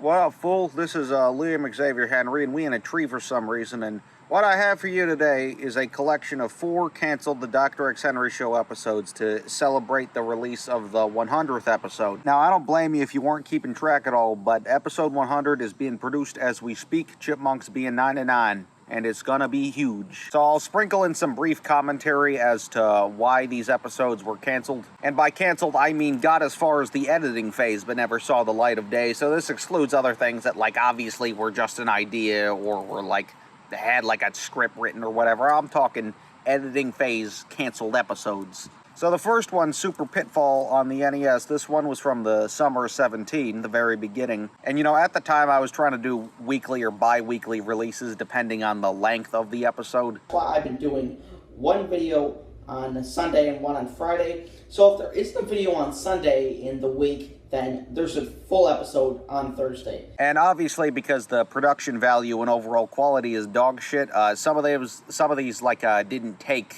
What up, fool? This is Liam Xavier Henry, and we in a tree for some reason. And what I have for you today is a collection of 4 canceled The Dr. X Henry Show episodes to celebrate the release of the 100th episode. Now, I don't blame you if you weren't keeping track at all, but episode 100 is being produced as we speak, Chipmunks being 99. And it's gonna be huge. So I'll sprinkle in some brief commentary as to why these episodes were canceled. And by canceled, I mean got as far as the editing phase, but never saw the light of day. So this excludes other things that, like, obviously were just an idea, or were, like, they had, like, a script written or whatever. I'm talking editing phase canceled episodes. So the first one, Super Pitfall on the NES, this one was from the summer of 17, the very beginning. And you know, at the time I was trying to do weekly or bi-weekly releases depending on the length of the episode. Well, I've been doing one video on Sunday and one on Friday. So if there isn't a video on Sunday in the week, then there's a full episode on Thursday. And obviously, because the production value and overall quality is dog shit, some of these didn't take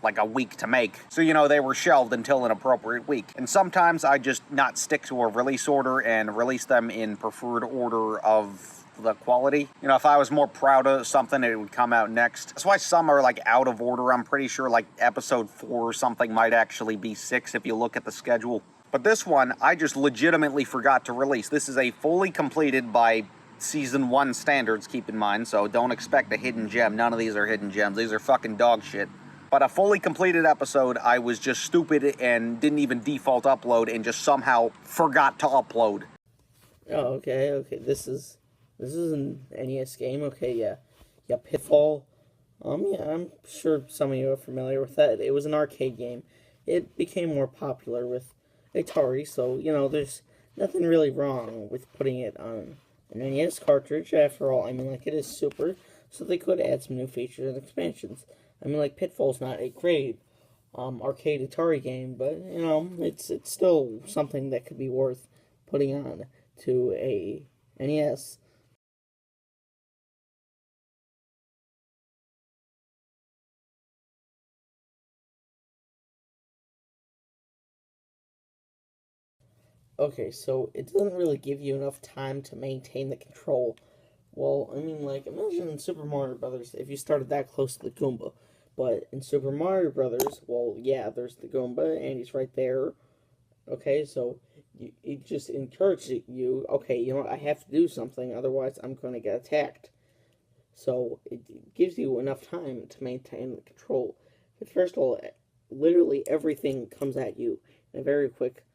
like a week to make. So, you know, they were shelved until an appropriate week. And sometimes I just not stick to a release order and release them in preferred order of the quality. You know, if I was more proud of something, it would come out next. That's why some are like out of order. I'm pretty sure like episode 4 or something might actually be 6 if you look at the schedule. But this one, I just legitimately forgot to release. This is a fully completed by Season 1 standards, keep in mind, so don't expect a hidden gem. None of these are hidden gems. These are fucking dog shit. But a fully completed episode, I was just stupid and didn't even default upload and just somehow forgot to upload. Oh, okay. This is an NES game. Okay, yeah, Pitfall. Yeah, I'm sure some of you are familiar with that. It was an arcade game. It became more popular with Atari, so you know, there's nothing really wrong with putting it on an NES cartridge. After all, I mean, like, it is super, so they could add some new features and expansions. I mean, like, Pitfall's not a great arcade Atari game, but, you know, it's still something that could be worth putting on to a NES. Okay, so it doesn't really give you enough time to maintain the control. Well, I mean, like, imagine in Super Mario Brothers if you started that close to the Goomba. But in Super Mario Brothers, well, yeah, there's the Goomba, and he's right there. Okay, so it just encourages you, okay, you know what, I have to do something, otherwise I'm going to get attacked. So it gives you enough time to maintain the control. But first of all, literally everything comes at you in a very quick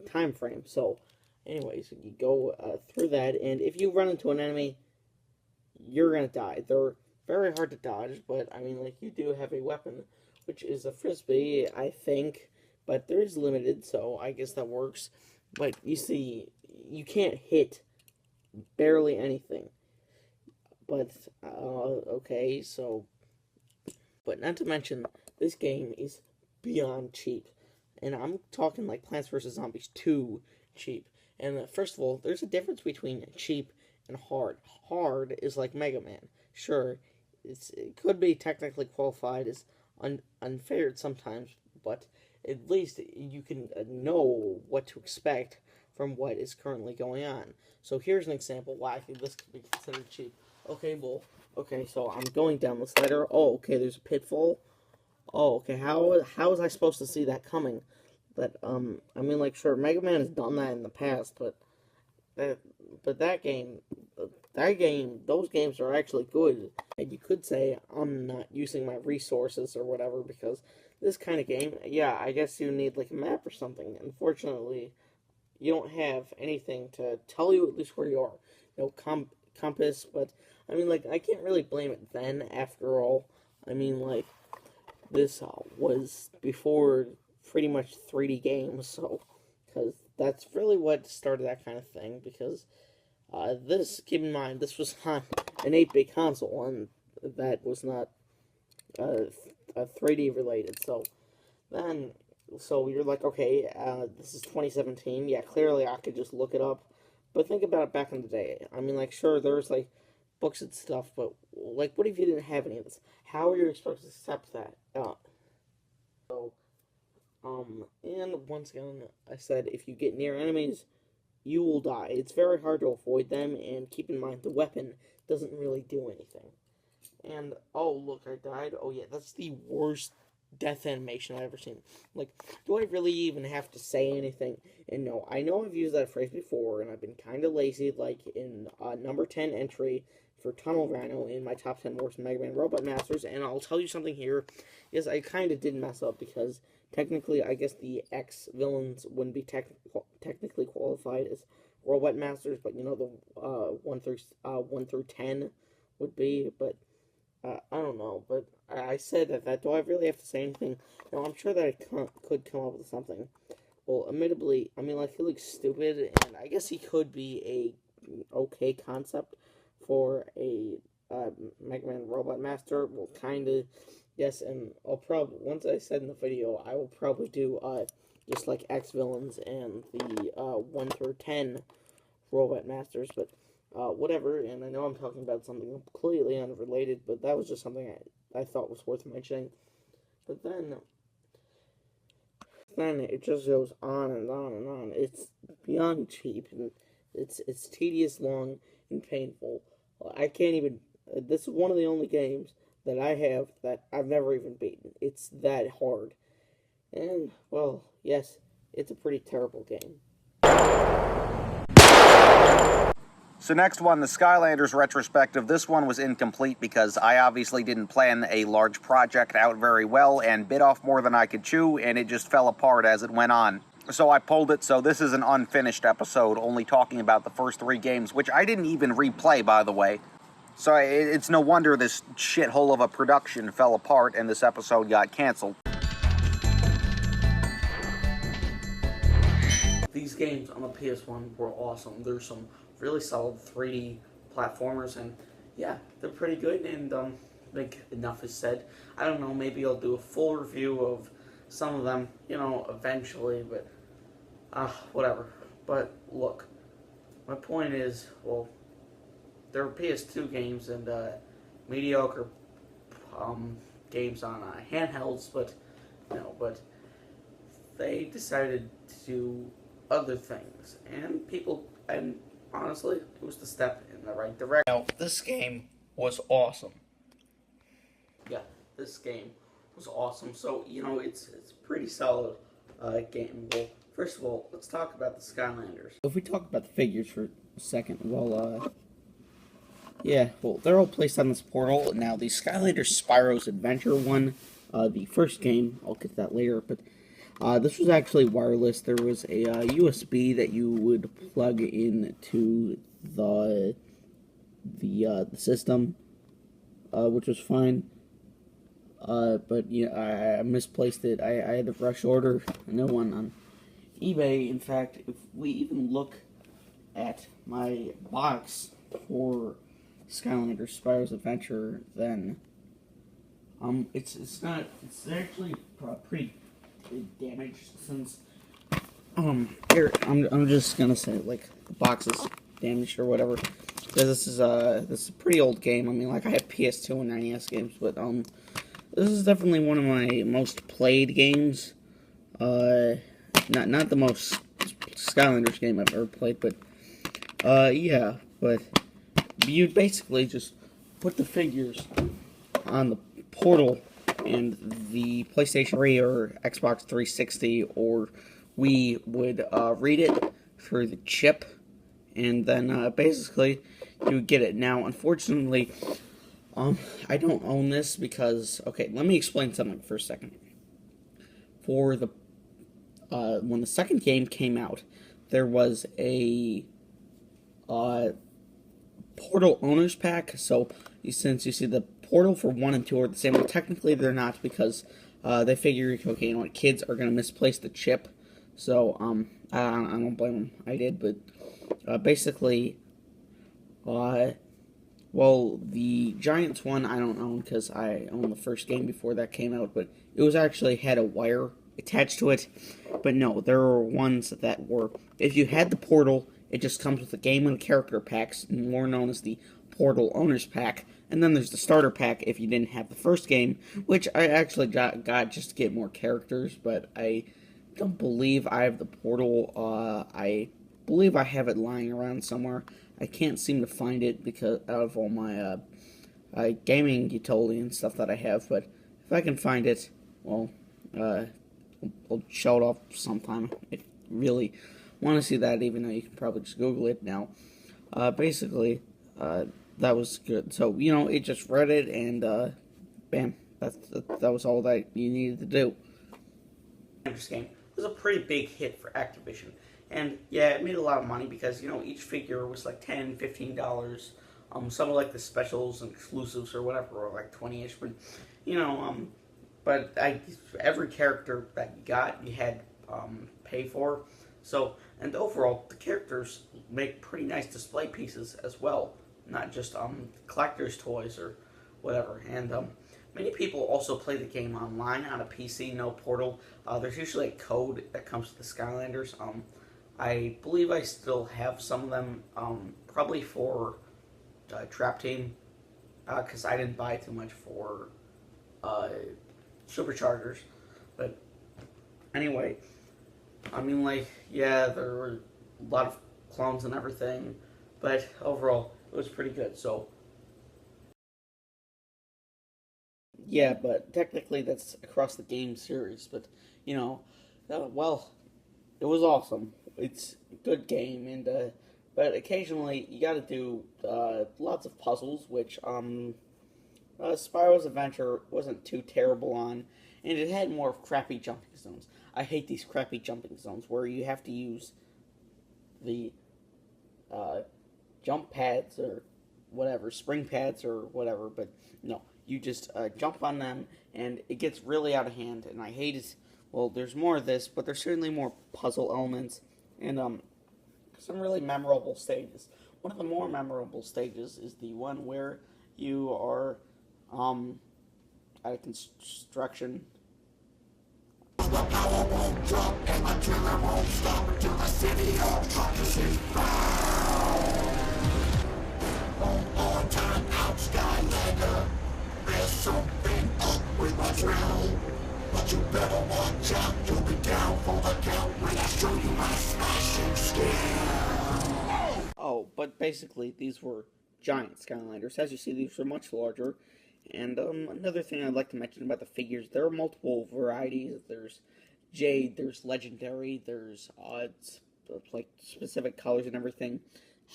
time frame. So, anyways, you go through that, and if you run into an enemy, you're gonna die. They're very hard to dodge, but I mean, like, you do have a weapon, which is a frisbee, I think, but there is limited, so I guess that works. But you see, you can't hit barely anything. But okay, so, but not to mention, this game is beyond cheap. And I'm talking like Plants vs. Zombies 2 cheap. And first of all, there's a difference between cheap and hard. Hard is like Mega Man. Sure, it could be technically qualified as unfair sometimes, but at least you can know what to expect from what is currently going on. So here's an example why I think this could be considered cheap. Okay, so I'm going down this ladder. Oh, okay, there's a pitfall. Oh, okay, how was I supposed to see that coming? But, I mean, like, sure, Mega Man has done that in the past, but that game, those games are actually good. And you could say I'm not using my resources or whatever, because this kind of game, yeah, I guess you need, like, a map or something. Unfortunately, you don't have anything to tell you at least where you are. No compass, but, I mean, like, I can't really blame it then, after all. I mean, like, this was before pretty much 3D games, so, because that's really what started that kind of thing, because keep in mind, this was on an 8-bit console, and that was not 3D related, so you're like, okay, this is 2017, yeah, clearly I could just look it up, but think about it back in the day. I mean, like, sure, there's, like, books and stuff, but, like, what if you didn't have any of this? How are you supposed to accept that? And once again, I said, if you get near enemies, you will die. It's very hard to avoid them, and keep in mind the weapon doesn't really do anything. And, oh, look, I died. Oh, yeah, that's the worst death animation I've ever seen. Like, do I really even have to say anything? And no, I know I've used that phrase before, and I've been kind of lazy, like in number 10 entry for Tunnel Rhino in my top 10 worst Mega Man Robot Masters, and I'll tell you something here, is I kind of did mess up, because technically, I guess the X villains wouldn't be technically qualified as Robot Masters, but, you know, the 1 through 10 would be, but I don't know, but I said that. Do I really have to say anything? No, I'm sure that I could come up with something. Well, admittedly, I mean, like, he looks stupid, and I guess he could be a okay concept for a Mega Man Robot Master. Well, kind of, yes, and I'll probably, once I said in the video, I will probably do, just like X Villains and the 1 through 10 Robot Masters, but whatever, and I know I'm talking about something completely unrelated, but that was just something I thought was worth mentioning. But then it just goes on and on and on. It's beyond cheap, and it's tedious, long, and painful. I can't even, this is one of the only games that I have that I've never even beaten. It's that hard. And, well, yes, it's a pretty terrible game. So next one, the Skylanders retrospective. This one was incomplete because I obviously didn't plan a large project out very well and bit off more than I could chew, and it just fell apart as it went on. So I pulled it, so this is an unfinished episode, only talking about the first 3 games, which I didn't even replay, by the way. So it's no wonder this shithole of a production fell apart and this episode got canceled. These games on the PS1 were awesome. There's some really solid 3D platformers, and yeah, they're pretty good, and like, enough is said. I don't know, maybe I'll do a full review of some of them, you know, eventually, but whatever. But look, my point is, well, there were PS2 games and mediocre games on handhelds, but you know, but they decided to do other things, and honestly, it was the step in the right direction. Now, this game was awesome. Yeah, this game was awesome. So, you know, it's a pretty solid game. Well, first of all, let's talk about the Skylanders. If we talk about the figures for a second, well, yeah, well, they're all placed on this portal. Now, the Skylanders Spyro's Adventure one, the first game, I'll get to that later, but this was actually wireless. There was a USB that you would plug into the system, which was fine. But yeah, I misplaced it. I had to rush order a new one on eBay. In fact, if we even look at my box for Skylanders Spyro's Adventure, then it's actually pretty damaged, since here I'm just gonna say, like, the box is damaged or whatever, because this is a pretty old game. I mean, like, I have PS2 and NES games, but this is definitely one of my most played games. Not the most Skylanders game I've ever played, but yeah, but you basically just put the figures on the portal, and the PlayStation 3 or Xbox 360 or we would read it through the chip, and then basically you would get it. Now, unfortunately, I don't own this because, okay, let me explain something for a second. For the when the second game came out, there was a Portal Owners Pack. So since you see the Portal for 1 and 2 are the same, well, technically they're not, because they figure, okay, you know what, kids are gonna misplace the chip. So I don't blame them. I did, but basically, well, the Giants one I don't own because I owned the first game before that came out, but it was actually had a wire attached to it. But no, there were ones that were, if you had the Portal, it just comes with the game and character packs, more known as the Portal Owners Pack. And then there's the starter pack if you didn't have the first game, which I actually got just to get more characters, but I don't believe I have the Portal. I believe I have it lying around somewhere. I can't seem to find it because out of all my gaming utility and stuff that I have, but if I can find it, well, I'll show it off sometime. If you really want to see that, even though you can probably just Google it now. Basically, that was good. So, it just read it, and bam, that was all that you needed to do. This game was a pretty big hit for Activision. And yeah, it made a lot of money because, each figure was like $10, $15. Some of like the specials and exclusives or whatever were like 20-ish, but every character that you got, you had pay for. So, and overall, the characters make pretty nice display pieces as well, not just collector's toys or whatever. And many people also play the game online on a PC, no portal. There's usually a code that comes to the Skylanders. I believe I still have some of them, probably for Trap Team, because I didn't buy too much for Superchargers. But anyway, I mean, like, yeah, there were a lot of clones and everything, but overall, it was pretty good. So, yeah, but technically that's across the game series, but, well, it was awesome. It's a good game, and but occasionally you got to do lots of puzzles, which Spyro's Adventure wasn't too terrible on, and it had more crappy jumping zones. I hate these crappy jumping zones where you have to use the jump pads or whatever, spring pads or whatever, but no, you just jump on them, and it gets really out of hand, and I hate it. Well, there's more of this, but there's certainly more puzzle elements, and some really memorable stages. One of the more memorable stages is the one where you are at a construction. The power won't drop and my killer won't stop until the city of Drxhenry on time out, Skylander. There's something up with my trail, but you better watch out. You'll be down for the count when I show you my smashing skill. Oh, but basically these were giant Skylanders. As you see, these are much larger. And another thing I'd like to mention about the figures, there are multiple varieties. There's Jade, there's Legendary, there's odds, like specific colors and everything.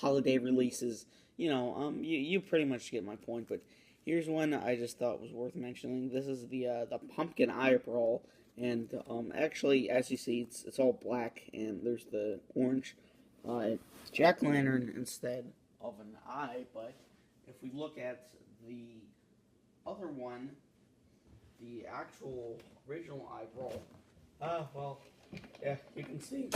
Holiday releases, you pretty much get my point. But here's one I just thought was worth mentioning. This is the Pumpkin Eyebrow, and actually, as you see, it's all black, and there's the orange jack-o'-lantern instead of an eye. But if we look at the other one, the actual original eyebrow, well, yeah, you can see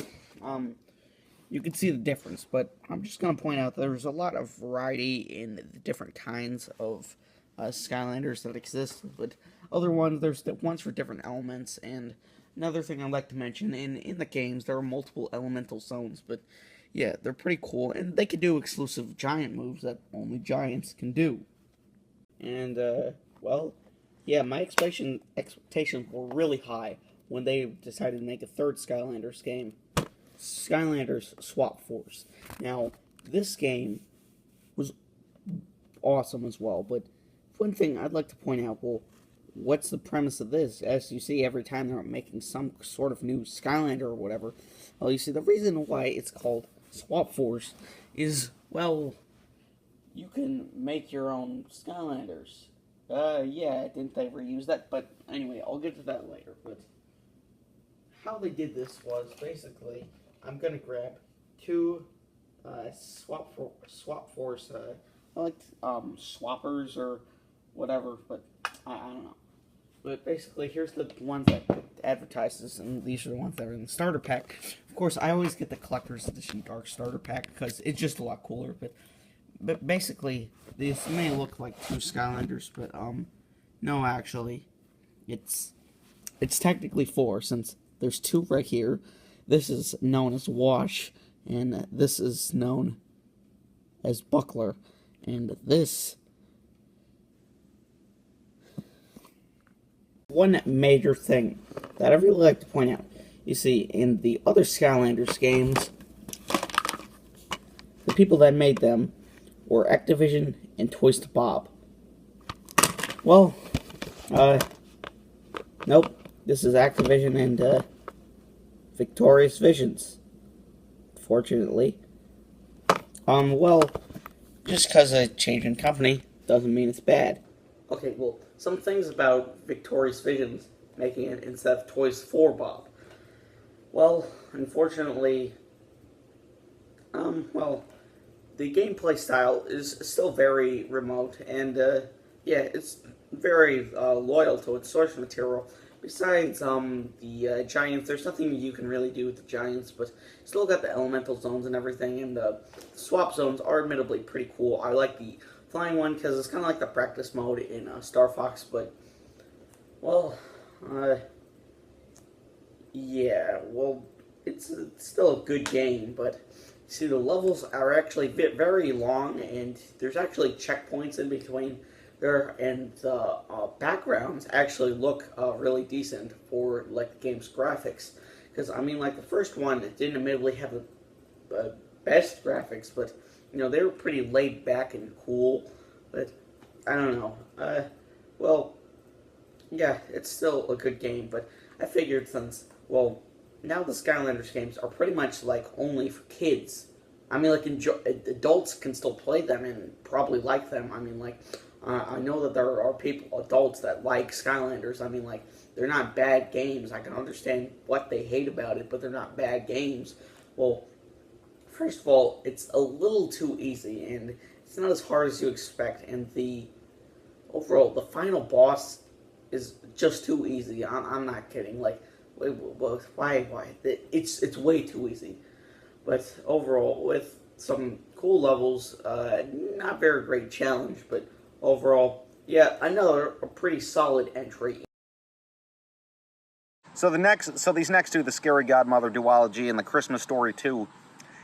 the difference, but I'm just going to point out that there's a lot of variety in the different kinds of Skylanders that exist, but other ones, there's the ones for different elements. And another thing I'd like to mention, in the games, there are multiple elemental zones, but yeah, they're pretty cool, and they can do exclusive giant moves that only giants can do. And, well, yeah, my expectations were really high when they decided to make a third Skylanders game, Skylanders Swap Force. Now, this game was awesome as well, but one thing I'd like to point out, well, what's the premise of this? As you see, every time they're making some sort of new Skylander or whatever, well, you see, the reason why it's called Swap Force is, well, you can make your own Skylanders. Yeah, didn't they reuse that? But anyway, I'll get to that later. But how they did this was basically, I'm gonna grab two Swap Force. I like swappers or whatever, but I don't know. But basically, here's the ones that advertises, and these are the ones that are in the starter pack. Of course, I always get the Collector's Edition Dark Starter Pack because it's just a lot cooler. But basically, these may look like two Skylanders, but no, actually, it's technically four, since there's two right here. This is known as Wash, and this is known as Buckler, and this. One major thing that I really like to point out, you see, in the other Skylanders games, The people that made them were Activision and Toys to Bob. Well, nope. This is Activision and, Victorious Visions. Fortunately. Well, just because a change in company doesn't mean it's bad. Okay, well, some things about Victorious Visions making it instead of Toys for Bob. Well, unfortunately, well, the gameplay style is still very remote, and, yeah, it's very, loyal to its source material. Besides, the giants, there's nothing you can really do with the giants, but still got the elemental zones and everything, and the swap zones are admittedly pretty cool. I like the flying one, because it's kind of like the practice mode in Star Fox, but, well, yeah, well, it's still a good game, but, see, the levels are actually very long, and there's actually checkpoints in between there, and the backgrounds actually look really decent for, like, the game's graphics. Because, I mean, like, the first one, it didn't admittedly have the best graphics, but, you know, they were pretty laid back and cool. But, I don't know. Well, yeah, it's still a good game, but I figured since, well, now the Skylanders games are pretty much, like, only for kids. I mean, like, adults can still play them and probably like them. I mean, like, I know that there are adults that like Skylanders. I mean, like, they're not bad games. I can understand what they hate about it, but they're not bad games. Well, first of all, it's a little too easy, and it's not as hard as you expect, and overall, the final boss is just too easy. I'm not kidding. Like, why? It's way too easy. But overall, with some cool levels, not very great challenge, but overall, yeah, another pretty solid entry. So these next two, the Scary Godmother duology and the Christmas Story 2,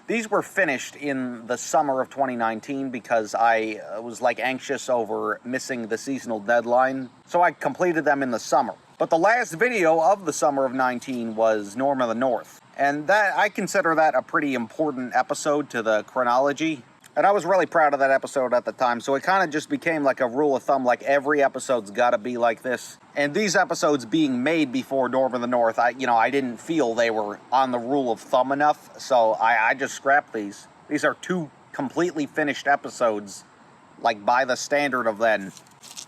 these were finished in the summer of 2019 because I was like anxious over missing the seasonal deadline. So I completed them in the summer. But the last video of the summer of 19 was Norm of the North. And that I consider that a pretty important episode to the chronology. And I was really proud of that episode at the time, so it kind of just became like a rule of thumb, like every episode's got to be like this. And these episodes being made before Norm of the North, I didn't feel they were on the rule of thumb enough, so I just scrapped these. These are two completely finished episodes, like by the standard of then.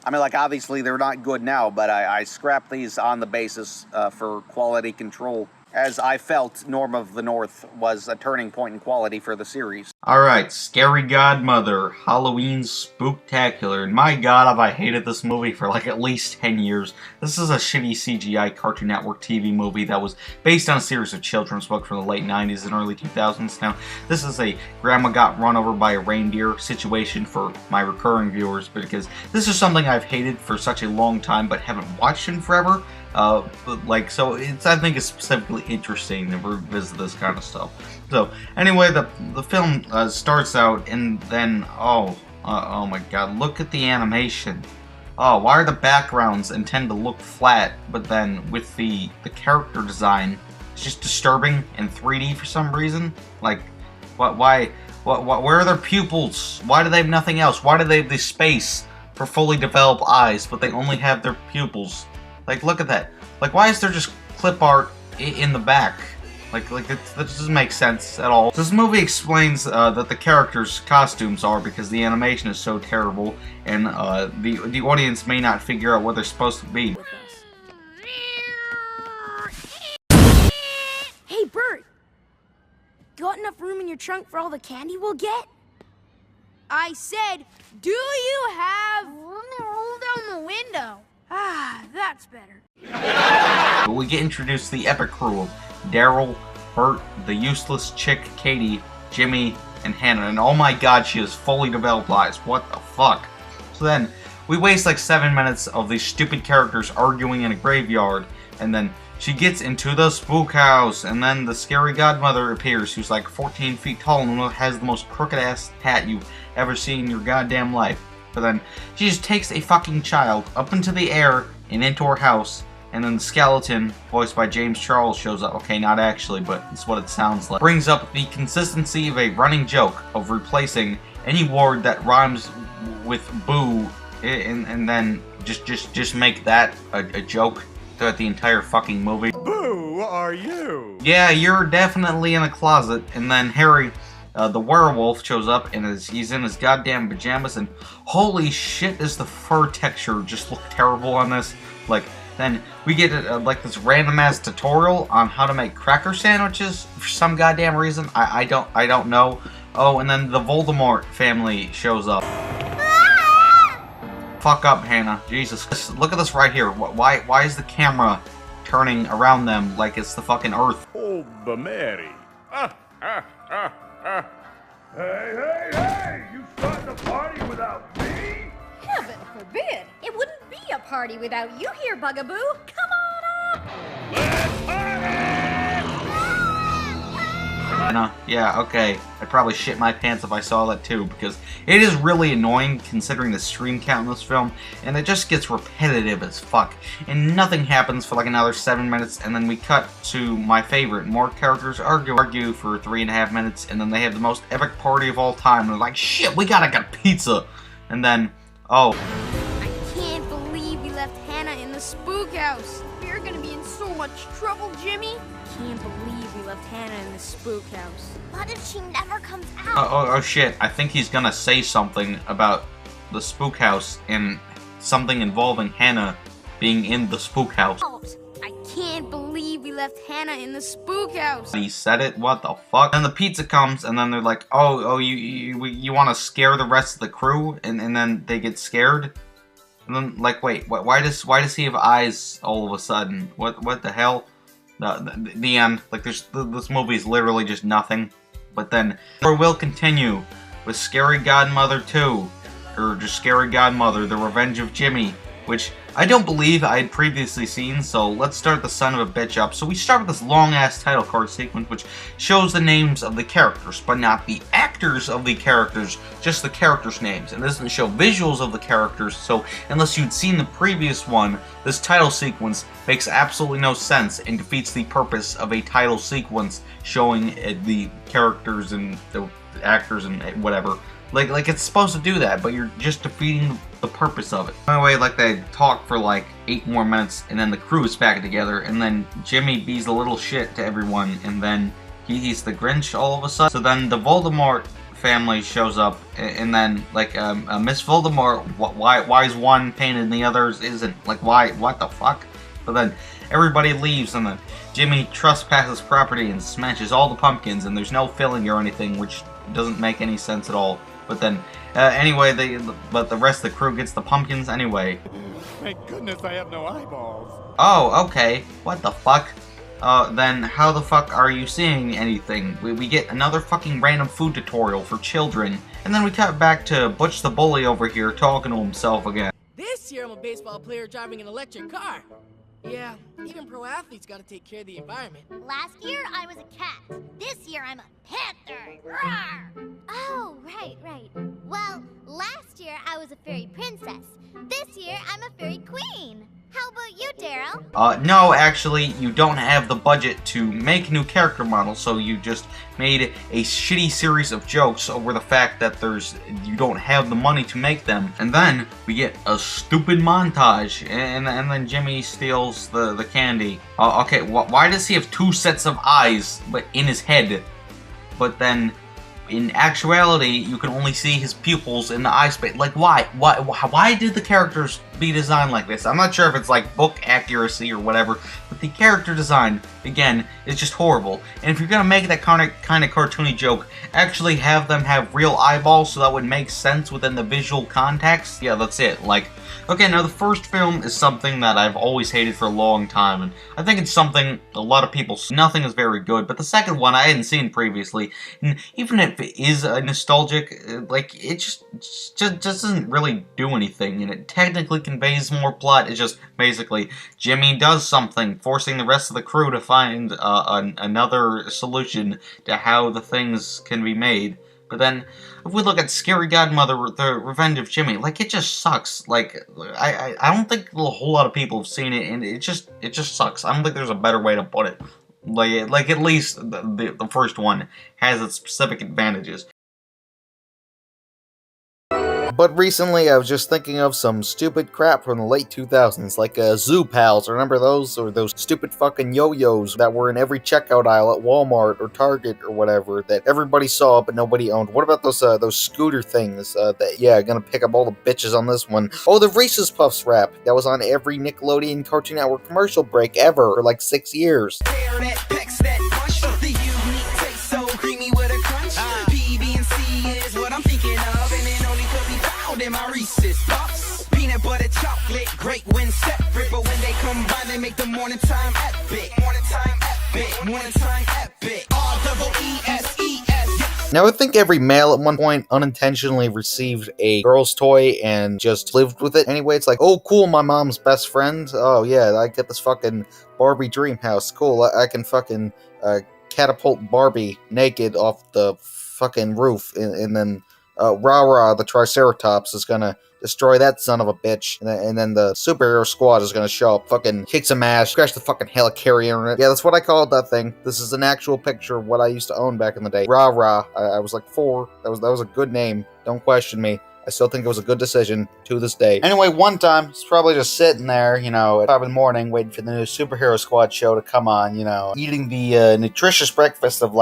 I mean, like, obviously they're not good now, but I scrapped these on the basis for quality control, as I felt Norm of the North was a turning point in quality for the series. Alright, Scary Godmother, Halloween Spooktacular, and my god have I hated this movie for like at least 10 years. This is a shitty CGI Cartoon Network TV movie that was based on a series of children's books from the late 90s and early 2000s. Now, this is a grandma got run over by a reindeer situation for my recurring viewers, because this is something I've hated for such a long time but haven't watched in forever. So I think it's specifically interesting to revisit this kind of stuff. So anyway, the film starts out, and then oh my god, look at the animation. Oh, why are the backgrounds intend to look flat, but then with the character design, it's just disturbing in 3D for some reason? Like, where are their pupils? Why do they have nothing else? Why do they have the space for fully developed eyes, but they only have their pupils? Like, look at that. Like, why is there just clip art in the back? Like that doesn't make sense at all. This movie explains that the characters' costumes are because the animation is so terrible, and the audience may not figure out what they're supposed to be. Hey, Bert! Got enough room in your trunk for all the candy we'll get? I said, do you have... Let me roll down the window. Ah, that's better. But we get introduced to the epic crew of Daryl, Bert, the useless chick Katie, Jimmy, and Hannah. And oh my god, she has fully developed eyes. What the fuck? So then, we waste like 7 minutes of these stupid characters arguing in a graveyard, and then she gets into the spook house, and then the scary godmother appears, who's like 14 feet tall and has the most crooked ass hat you've ever seen in your goddamn life. But then she just takes a fucking child up into the air and into her house, and then the skeleton, voiced by James Charles, shows up. Okay, not actually, but it's what it sounds like. Brings up the consistency of a running joke of replacing any word that rhymes with boo, and then just make that a joke throughout the entire fucking movie. Who are you? Yeah, you're definitely in a closet. And then Harry, the werewolf, shows up and he's in his goddamn pajamas, and holy shit, does the fur texture just look terrible on this. Like, then we get like this random ass tutorial on how to make cracker sandwiches for some goddamn reason. I don't know. Oh, and then the Voldemort family shows up. Fuck up, Hannah. Jesus. Look at this right here. Why is the camera turning around them like it's the fucking Earth? Oh, the Mary. Hey! You starting a party without me? Heaven forbid! It wouldn't be a party without you here, Bugaboo! Come on up! Let's party! Hannah, yeah, okay. I'd probably shit my pants if I saw that too, because it is really annoying considering the stream count in this film, and it just gets repetitive as fuck. And nothing happens for like another 7 minutes, and then we cut to my favorite. More characters argue for 3.5 minutes, and then they have the most epic party of all time. And they're like, shit, we gotta get pizza! And then, oh. I can't believe we left Hannah in the spook house. We're gonna be in so much trouble, Jimmy. Can't believe we left Hannah in the spook house. What if she never comes out? Oh shit, I think he's gonna say something about the spook house and something involving Hannah being in the spook house. I can't believe we left Hannah in the spook house. He said it? What the fuck? And the pizza comes, and then they're like, oh, you want to scare the rest of the crew? And then they get scared? And then, like, wait, why does he have eyes all of a sudden? What the hell? The end. Like, this movie is literally just nothing. But then, or will continue with Scary Godmother 2, or just Scary Godmother, The Revenge of Jimmy, which I don't believe I had previously seen, so let's start the son of a bitch up. So we start with this long-ass title card sequence, which shows the names of the characters, but not the actors of the characters, just the characters' names. And it doesn't show visuals of the characters, so unless you'd seen the previous one, this title sequence makes absolutely no sense and defeats the purpose of a title sequence showing the characters and the actors and whatever. Like it's supposed to do that, but you're just defeating the purpose of it. Anyway, like they talk for like 8 more minutes, and then the crew is back together, and then Jimmy bees a little shit to everyone, and then he's the Grinch all of a sudden. So then the Voldemort family shows up, and then like Miss Voldemort, why is one painted and the others isn't? Like why? What the fuck? But then everybody leaves, and then Jimmy trespasses property and smashes all the pumpkins, and there's no filling or anything, which doesn't make any sense at all. But then, anyway, but the rest of the crew gets the pumpkins anyway. Thank goodness I have no eyeballs. Oh, okay. What the fuck? Then how the fuck are you seeing anything? We get another fucking random food tutorial for children, and then we cut back to Butch the Bully over here talking to himself again. This year I'm a baseball player driving an electric car. Yeah, even pro athletes gotta take care of the environment. Last year, I was a cat. This year, I'm a panther. Roar! Oh, right. Well, last year, I was a fairy princess. This year, I'm a fairy queen. How about you, Daryl? No, actually, you don't have the budget to make new character models, so you just made a shitty series of jokes over the fact that you don't have the money to make them. And then we get a stupid montage, and then Jimmy steals the candy. Okay, why does he have 2 sets of eyes, but in his head? But then, in actuality, you can only see his pupils in the eye space. Like, why? Why did the characters be designed like this? I'm not sure if it's like book accuracy or whatever, but the character design, again, is just horrible. And if you're gonna make that kind of cartoony joke, actually have them have real eyeballs so that would make sense within the visual context. Yeah, that's it. Like, okay, now the first film is something that I've always hated for a long time, and I think it's something a lot of people see. Nothing is very good, but the second one I hadn't seen previously, and even if it is nostalgic, like, it just doesn't really do anything, and it technically conveys more plot. It's just basically Jimmy does something, forcing the rest of the crew to find another solution to how the things can be made. But then, if we look at Scary Godmother, The Revenge of Jimmy, like, it just sucks. Like, I don't think a whole lot of people have seen it, and it just sucks. I don't think there's a better way to put it. Like at least the first one has its specific advantages. But recently, I was just thinking of some stupid crap from the late 2000s, like Zoo Pals. Remember those? Or those stupid fucking yo-yos that were in every checkout aisle at Walmart or Target or whatever that everybody saw but nobody owned. What about those scooter things? Gonna pick up all the bitches on this one. Oh, the Reese's Puffs rap that was on every Nickelodeon Cartoon Network commercial break ever for like 6 years. In my Reese's Puffs, peanut butter chocolate, great when separate, but when they combine, they make the morning time epic. Morning time epic. Morning time epic. R-double-E-S-E-S. Now, I think every male at one point unintentionally received a girl's toy and just lived with it. Anyway, it's like, oh, cool, my mom's best friend. Oh, yeah, I get this fucking Barbie dream house. Cool, I can fucking catapult Barbie naked off the fucking roof, and then Rah-Rah, the Triceratops, is gonna destroy that son of a bitch, and then the superhero squad is gonna show up, fucking kick some ass, crash the fucking helicarrier in it. Yeah, that's what I called that thing. This is an actual picture of what I used to own back in the day. Rah-Rah. I was like 4. That was a good name. Don't question me. I still think it was a good decision to this day. Anyway, one time, it's probably just sitting there, at 5 in the morning, waiting for the new Superhero Squad show to come on, eating the nutritious breakfast of,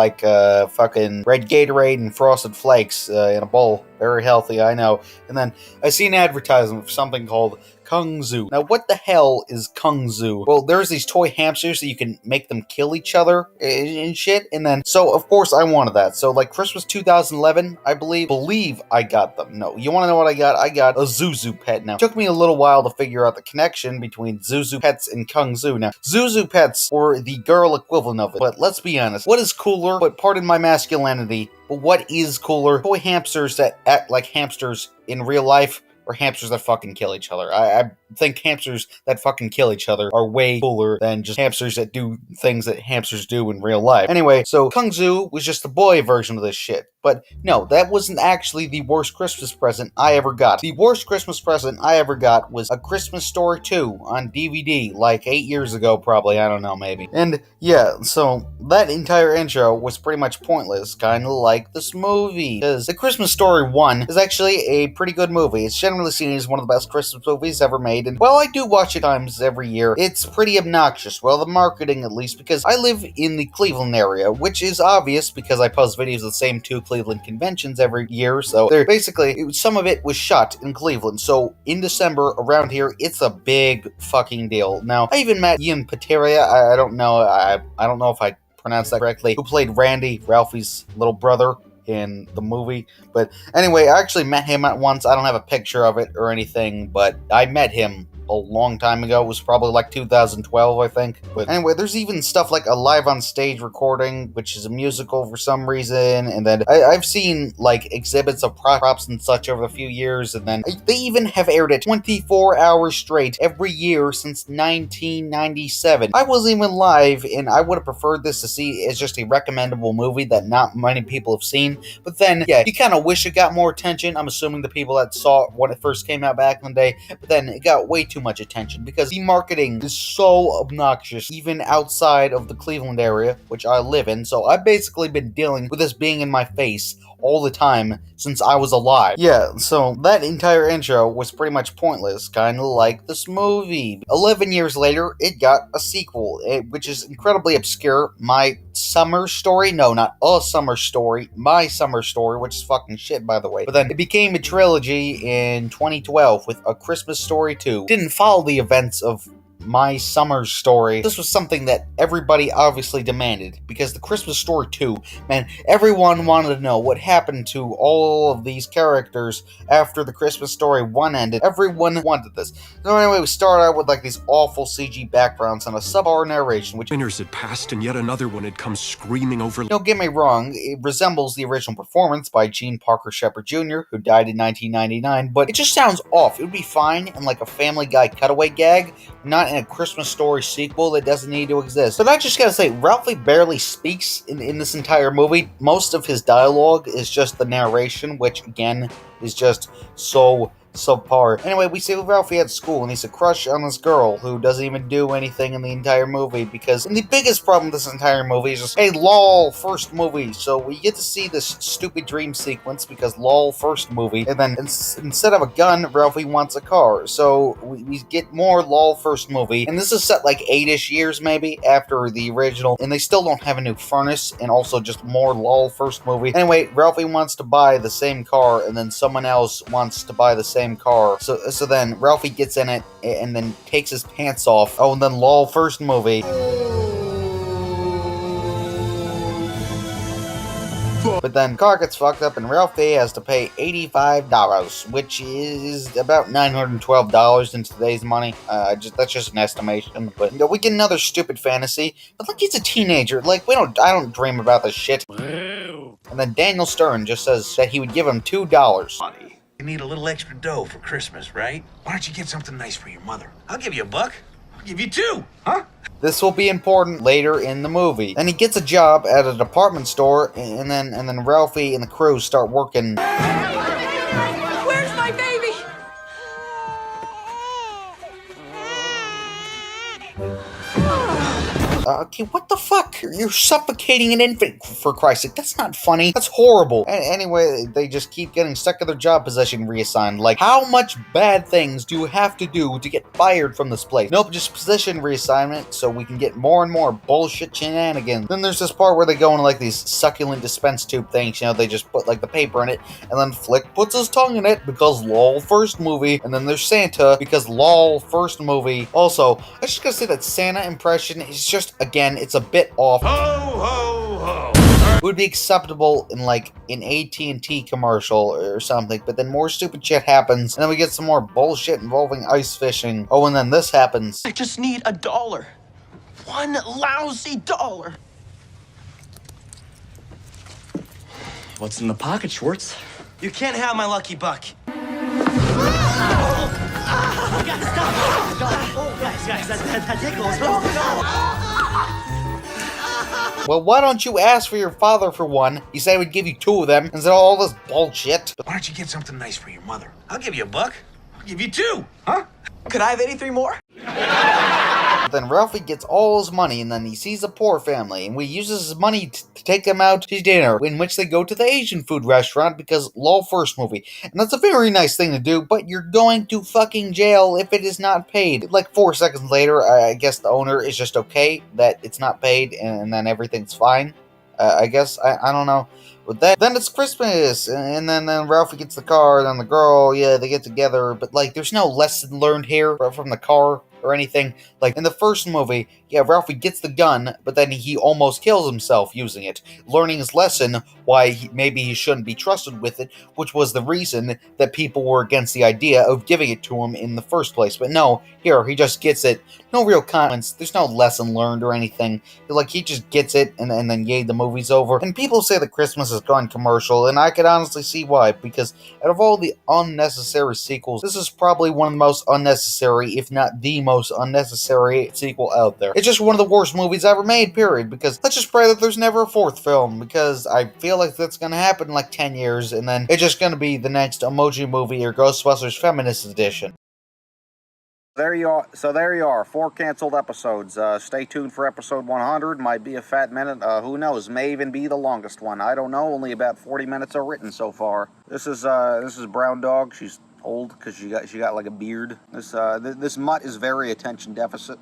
fucking red Gatorade and Frosted Flakes in a bowl. Very healthy, I know. And then I see an advertisement for something called Kung Zoo. Now, what the hell is Kung Zoo? Well, there's these toy hamsters that you can make them kill each other and shit. And then, so of course I wanted that. So like Christmas 2011, I believe I got them. No, you want to know what I got? I got a Zuzu pet. Now, it took me a little while to figure out the connection between Zuzu pets and Kung Zoo. Now, Zuzu pets were the girl equivalent of it. But let's be honest, what is cooler, but pardon my masculinity, but what is cooler? Toy hamsters that act like hamsters in real life, or hamsters that fucking kill each other? I think hamsters that fucking kill each other are way cooler than just hamsters that do things that hamsters do in real life. Anyway, so Kung Zoo was just the boy version of this shit. But no, that wasn't actually the worst Christmas present I ever got. The worst Christmas present I ever got was A Christmas Story 2 on DVD, like 8 years ago probably, I don't know, maybe. And yeah, so that entire intro was pretty much pointless, kinda like this movie. Because The Christmas Story 1 is actually a pretty good movie. It's generally seen as one of the best Christmas movies ever made, and while I do watch it times every year, it's pretty obnoxious. Well, the marketing at least, because I live in the Cleveland area, which is obvious because I post videos of the same 2 Cleveland conventions every year, so they're basically, some of it was shot in Cleveland, so in December, around here, it's a big fucking deal. Now, I even met Ian Pateria, I don't know if I pronounced that correctly, who played Randy, Ralphie's little brother in the movie. But anyway, I actually met him at once. I don't have a picture of it or anything, but I met him a long time ago. It was probably like 2012, I think. But anyway, there's even stuff like a live on stage recording, which is a musical for some reason, and then I've seen like exhibits of props and such over the few years, and then they even have aired it 24 hours straight every year since 1997. I wasn't even live, and I would have preferred this to see as just a recommendable movie that not many people have seen. But then, yeah, you kind of wish it got more attention. I'm assuming the people that saw it when it first came out back in the day, but then it got way too much attention because the marketing is so obnoxious, even outside of the Cleveland area, which I live in. So I've basically been dealing with this being in my face all the time since I was alive. Yeah, so that entire intro was pretty much pointless, kind of like this movie. 11 years later, it got a sequel, which is incredibly obscure. My Summer Story? No, not A Summer Story. My Summer Story, which is fucking shit, by the way. But then it became a trilogy in 2012 with A Christmas Story 2. Didn't follow the events of My Summer Story. This was something that everybody obviously demanded, because The Christmas Story 2, man, everyone wanted to know what happened to all of these characters after The Christmas Story 1 ended. Everyone wanted this. So anyway, we start out with like these awful CG backgrounds and a subpar narration, which Winters had passed and yet another one had come screaming over. don't get me wrong, it resembles the original performance by Gene Parker Shepard Jr., who died in 1999, but it just sounds off. It would be fine in like a Family Guy cutaway gag, not in a Christmas Story sequel that doesn't need to exist. But I just gotta say, Ralphie barely speaks in this entire movie. Most of his dialogue is just the narration, which again is just so subpar. Anyway, we see Ralphie at school, and he's a crush on this girl who doesn't even do anything in the entire movie, because the biggest problem with this entire movie is just, hey, lol, first movie. So we get to see this stupid dream sequence because lol, first movie, and then instead of a gun, Ralphie wants a car. So we get more lol, first movie, and this is set like 8-ish years maybe after the original, and they still don't have a new furnace, and also just more lol, first movie. Anyway, Ralphie wants to buy the same car, and then someone else wants to buy the same car. So then Ralphie gets in it and then takes his pants off. Oh, and then lol, first movie. But then car gets fucked up and Ralphie has to pay $85, which is about $912 in today's money. That's just an estimation. But you know, we get another stupid fantasy. But like, he's a teenager. Like, I don't dream about this shit. And then Daniel Stern just says that he would give him $2. Buddy, you need a little extra dough for Christmas, right? Why don't you get something nice for your mother? I'll give you $1. I'll give you $2, huh? This will be important later in the movie. Then he gets a job at a department store, and then Ralphie and the crew start working. Where's my baby? Okay, what the fuck? You're suffocating an infant, for Christ's sake. That's not funny. That's horrible. Anyway, they just keep getting stuck in their job position reassigned. Like, how much bad things do you have to do to get fired from this place? Nope, just position reassignment so we can get more and more bullshit shenanigans. Then there's this part where they go into like these succulent dispense tube things. You know, they just put like the paper in it, and then Flick puts his tongue in it because lol, first movie. And then there's Santa because lol, first movie. Also, I just gotta say that Santa impression is just, again, it's a bit off. Ho, ho, ho. It would be acceptable in like an AT&T commercial or something, but then more stupid shit happens, and then we get some more bullshit involving ice fishing. Oh, and then this happens. I just need $1. One lousy dollar. What's in the pocket, Schwartz? You can't have my lucky buck. Guys, that tickles. Well, why don't you ask for your father for one? He said he would give you 2 of them instead of all this bullshit. Why don't you get something nice for your mother? I'll give you $1. I'll give you $2, huh? Could I have 83 more? But then Ralphie gets all his money, and then he sees a poor family, and he uses his money to take them out to dinner, in which they go to the Asian food restaurant because lol, first movie. And that's a very nice thing to do, but you're going to fucking jail if it is not paid. Like 4 seconds later, I guess the owner is just okay that it's not paid, and then everything's fine. I guess, I don't know. But then it's Christmas, and then Ralphie gets the car, and then the girl, yeah, they get together, but like, there's no lesson learned here from the car or anything. Like, in the first movie, yeah, Ralphie gets the gun, but then he almost kills himself using it, learning his lesson why maybe he shouldn't be trusted with it, which was the reason that people were against the idea of giving it to him in the first place. But no, here, he just gets it. No real consequence. There's no lesson learned or anything. Like, he just gets it, and then yay, the movie's over. And people say that Christmas has gone commercial, and I could honestly see why, because out of all the unnecessary sequels, this is probably one of the most unnecessary, if not the most unnecessary sequel out there. It's just one of the worst movies ever made, period, because let's just pray that there's never a 4th film, because I feel like that's gonna happen in like 10 years, and then it's just gonna be the next Emoji Movie or Ghostbusters Feminist Edition. There you are. So there you are. 4 canceled episodes. Stay tuned for episode 100. Might be a fat minute. Who knows? May even be the longest one. I don't know. Only about 40 minutes are written so far. This is Brown Dog. She's old because she got like a beard. This mutt is very attention deficit.